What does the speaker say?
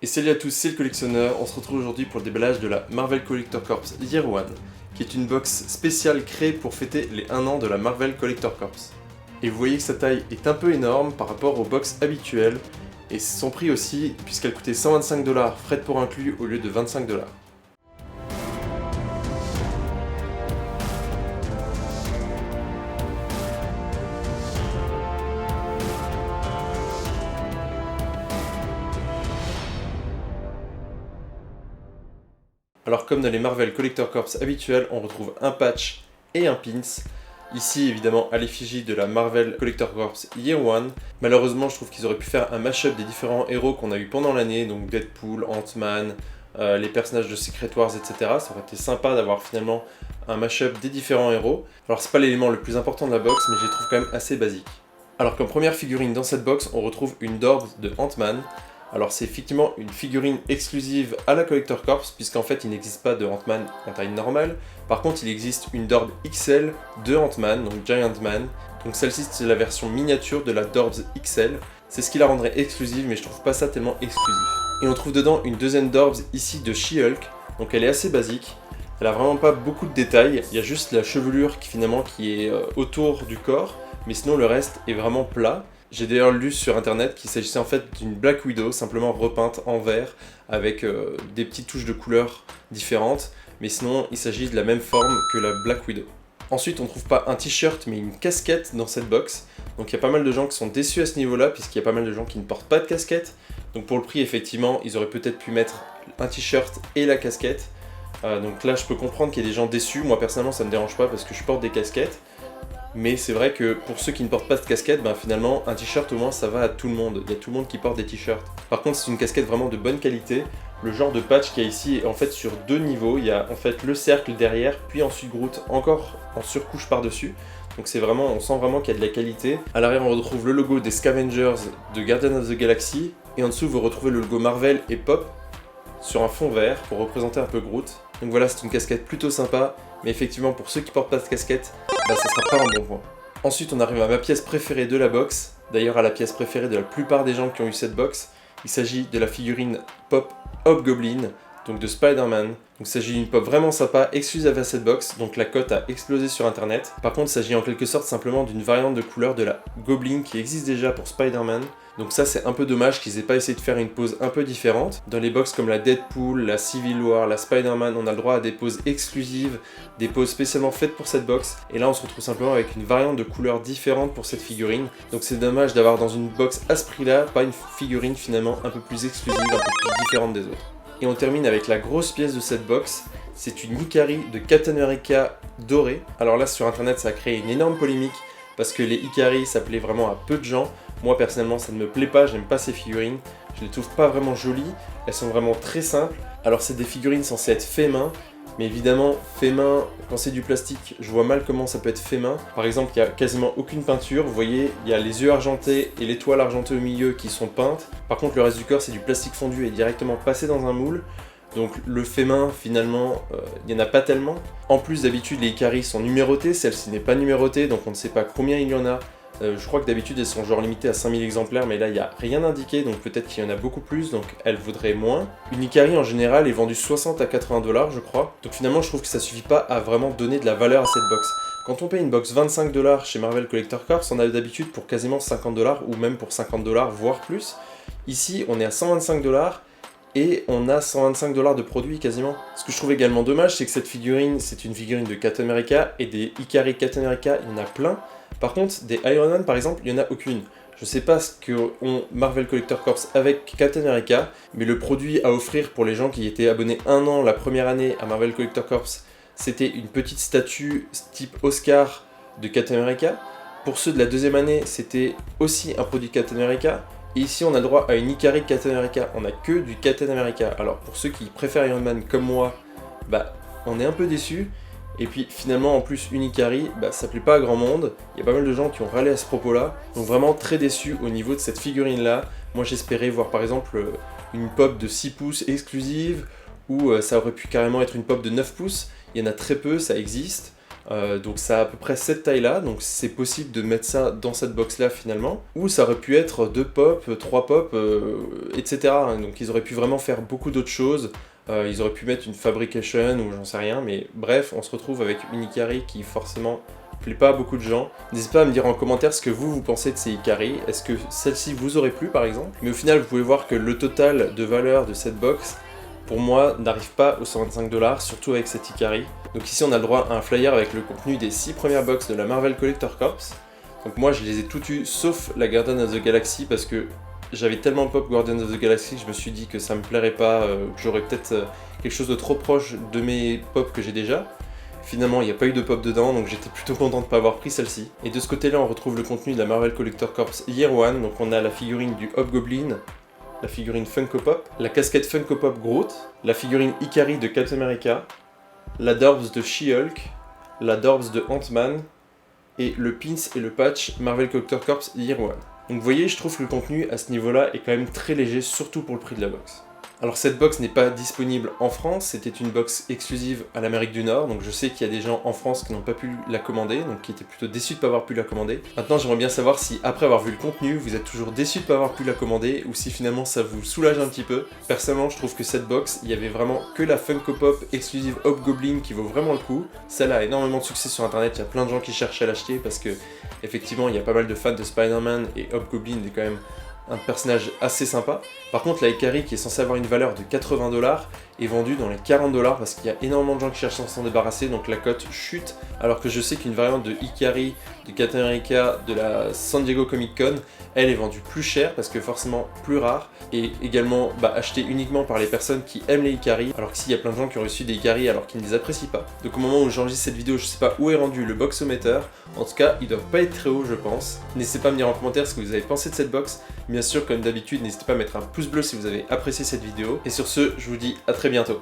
Et salut à tous, c'est le collectionneur. On se retrouve aujourd'hui pour le déballage de la Marvel Collector Corps Year One, qui est une box spéciale créée pour fêter les 1 an de la Marvel Collector Corps. Et vous voyez que sa taille est un peu énorme par rapport aux box habituelles, et son prix aussi, puisqu'elle coûtait 125$, frais de port inclus, au lieu de 25$. Alors comme dans les Marvel Collector Corps habituels, on retrouve un patch et un pins. Ici évidemment à l'effigie de la Marvel Collector Corps Year One. Malheureusement je trouve qu'ils auraient pu faire un mashup des différents héros qu'on a eu pendant l'année, donc Deadpool, Ant-Man, les personnages de Secret Wars, etc. Ça aurait été sympa d'avoir finalement un mashup des différents héros. Alors c'est pas l'élément le plus important de la box, mais je les trouve quand même assez basiques. Alors comme première figurine dans cette box, on retrouve une Dorbz de Ant-Man. Alors c'est effectivement une figurine exclusive à la Collector Corps, puisqu'en fait il n'existe pas de Ant-Man en taille normale. Par contre il existe une Dorbz XL de Ant-Man, donc Giant Man. Donc celle-ci c'est la version miniature de la Dorbz XL. C'est ce qui la rendrait exclusive, mais je trouve pas ça tellement exclusif. Et on trouve dedans une deuxième Dorbz ici de She-Hulk, donc elle est assez basique. Elle a vraiment pas beaucoup de détails, il y a juste la chevelure qui est autour du corps, mais sinon le reste est vraiment plat. J'ai d'ailleurs lu sur internet qu'il s'agissait en fait d'une Black Widow simplement repeinte en vert avec des petites touches de couleurs différentes, mais sinon il s'agit de la même forme que la Black Widow. Ensuite on trouve pas un t-shirt mais une casquette dans cette box, donc il y a pas mal de gens qui sont déçus à ce niveau là puisqu'il y a pas mal de gens qui ne portent pas de casquette, donc pour le prix effectivement ils auraient peut-être pu mettre un t-shirt et la casquette, donc là je peux comprendre qu'il y a des gens déçus, moi personnellement ça me dérange pas parce que je porte des casquettes. Mais c'est vrai que pour ceux qui ne portent pas de casquette, finalement un t-shirt au moins ça va à tout le monde. Il y a tout le monde qui porte des t-shirts. Par contre c'est une casquette vraiment de bonne qualité. Le genre de patch qu'il y a ici est en fait sur deux niveaux. Il y a en fait le cercle derrière, puis ensuite Groot encore en surcouche par-dessus. Donc c'est vraiment, on sent vraiment qu'il y a de la qualité. À l'arrière on retrouve le logo des Scavengers de Guardians of the Galaxy. Et en dessous vous retrouvez le logo Marvel et Pop sur un fond vert pour représenter un peu Groot. Donc voilà, c'est une casquette plutôt sympa. Mais effectivement pour ceux qui portent pas de casquette, ça sera pas un bon point. Ensuite on arrive à ma pièce préférée de la box, d'ailleurs à la pièce préférée de la plupart des gens qui ont eu cette box. Il s'agit de la figurine Pop Hobgoblin, donc de Spider-Man. Donc il s'agit d'une pop vraiment sympa, exclusive à cette box, donc la cote a explosé sur internet. Par contre il s'agit en quelque sorte simplement d'une variante de couleur de la Goblin qui existe déjà pour Spider-Man. Donc ça c'est un peu dommage qu'ils aient pas essayé de faire une pose un peu différente. Dans les box comme la Deadpool, la Civil War, la Spider-Man, on a le droit à des poses exclusives, des poses spécialement faites pour cette box. Et là on se retrouve simplement avec une variante de couleur différente pour cette figurine. Donc c'est dommage d'avoir dans une box à ce prix là, pas une figurine finalement un peu plus exclusive, un peu plus différente des autres. Et on termine avec la grosse pièce de cette box. C'est une Ikari de Captain America dorée. Alors là sur internet ça a créé une énorme polémique parce que les Ikari ça plaît vraiment à peu de gens. Moi personnellement ça ne me plaît pas, j'aime pas ces figurines, je les trouve pas vraiment jolies, elles sont vraiment très simples. Alors c'est des figurines censées être fait main, mais évidemment fait main, quand c'est du plastique, je vois mal comment ça peut être fait main. Par exemple il n'y a quasiment aucune peinture, vous voyez, il y a les yeux argentés et l'étoile argentée au milieu qui sont peintes. Par contre le reste du corps c'est du plastique fondu et directement passé dans un moule. Donc le fait main finalement, il n'y en a pas tellement. En plus d'habitude les Ikari sont numérotées, celle-ci n'est pas numérotée donc on ne sait pas combien il y en a. Je crois que d'habitude elles sont genre limitées à 5000 exemplaires, mais là il n'y a rien indiqué, donc peut-être qu'il y en a beaucoup plus, donc elles vaudraient moins. Une Ikari en général est vendue 60 à 80$, je crois. Donc finalement je trouve que ça suffit pas à vraiment donner de la valeur à cette box. Quand on paye une box 25$ chez Marvel Collector Corps, on a d'habitude pour quasiment 50$ ou même pour 50$, voire plus. Ici on est à 125$. Et on a 125$ de produits quasiment. Ce que je trouve également dommage, c'est que cette figurine, c'est une figurine de Captain America, et des Ikari Captain America, il y en a plein. Par contre, des Iron Man par exemple, il n'y en a aucune. Je sais pas ce qu'ont Marvel Collector Corps avec Captain America, mais le produit à offrir pour les gens qui étaient abonnés 1 an la première année à Marvel Collector Corps, c'était une petite statue type Oscar de Captain America. Pour ceux de la deuxième année, c'était aussi un produit Captain America. Et ici on a le droit à une Ikari Captain America, on a que du Captain America. Alors pour ceux qui préfèrent Iron Man comme moi, on est un peu déçus. Et puis finalement en plus une Ikari, ça plaît pas à grand monde. Il y a pas mal de gens qui ont râlé à ce propos là. Donc vraiment très déçu au niveau de cette figurine là. Moi j'espérais voir par exemple une pop de 6 pouces exclusive, ou ça aurait pu carrément être une pop de 9 pouces. Il y en a très peu, ça existe. Donc ça a à peu près cette taille-là, donc c'est possible de mettre ça dans cette box-là finalement. Ou ça aurait pu être 2 pop, 3 pop, etc. Donc ils auraient pu vraiment faire beaucoup d'autres choses. Ils auraient pu mettre une fabrication ou j'en sais rien, mais bref, on se retrouve avec une Ikari qui forcément plaît pas à beaucoup de gens. N'hésitez pas à me dire en commentaire ce que vous pensez de ces Ikari. Est-ce que celle-ci vous aurait plu par exemple? Mais au final, vous pouvez voir que le total de valeur de cette box, pour moi, n'arrive pas aux 125$, surtout avec cette Ikari. Donc ici, on a le droit à un flyer avec le contenu des 6 premières box de la Marvel Collector Corps. Donc moi, je les ai toutes eues, sauf la Guardians of the Galaxy, parce que j'avais tellement pop Guardians of the Galaxy que je me suis dit que ça me plairait pas, que j'aurais peut-être quelque chose de trop proche de mes pop que j'ai déjà. Finalement, il n'y a pas eu de pop dedans, donc j'étais plutôt content de ne pas avoir pris celle-ci. Et de ce côté-là, on retrouve le contenu de la Marvel Collector Corps Year One. Donc on a la figurine du Hobgoblin, la figurine Funko Pop, la casquette Funko Pop Groot, la figurine Ikari de Captain America, la Dorbs de She-Hulk, la Dorbs de Ant-Man, et le pins et le patch Marvel Collector Corps Year One. Donc vous voyez, je trouve que le contenu à ce niveau-là est quand même très léger, surtout pour le prix de la box. Alors cette box n'est pas disponible en France, c'était une box exclusive à l'Amérique du Nord, donc je sais qu'il y a des gens en France qui n'ont pas pu la commander, donc qui étaient plutôt déçus de ne pas avoir pu la commander. Maintenant j'aimerais bien savoir si après avoir vu le contenu, vous êtes toujours déçus de ne pas avoir pu la commander, ou si finalement ça vous soulage un petit peu. Personnellement je trouve que cette box, il y avait vraiment que la Funko Pop exclusive Hobgoblin qui vaut vraiment le coup. Celle-là a énormément de succès sur internet, il y a plein de gens qui cherchent à l'acheter parce que effectivement il y a pas mal de fans de Spider-Man et Hobgoblin est quand même un personnage assez sympa. Par contre la Ikari qui est censée avoir une valeur de 80$ est vendue dans les 40$ parce qu'il y a énormément de gens qui cherchent à s'en débarrasser, donc la cote chute, alors que je sais qu'une variante de Ikari de Captain America de la San Diego Comic Con, elle est vendue plus cher parce que forcément plus rare, et également achetée uniquement par les personnes qui aiment les Ikari, alors que s'il y a plein de gens qui ont reçu des Ikari alors qu'ils ne les apprécient pas. Donc au moment où j'enregistre cette vidéo, je sais pas où est rendu le boxometer, en tout cas ils doivent pas être très hauts je pense. N'hésitez pas à me dire en commentaire ce que vous avez pensé de cette box. Bien sûr, comme d'habitude, n'hésitez pas à mettre un pouce bleu si vous avez apprécié cette vidéo. Et sur ce, je vous dis à très bientôt.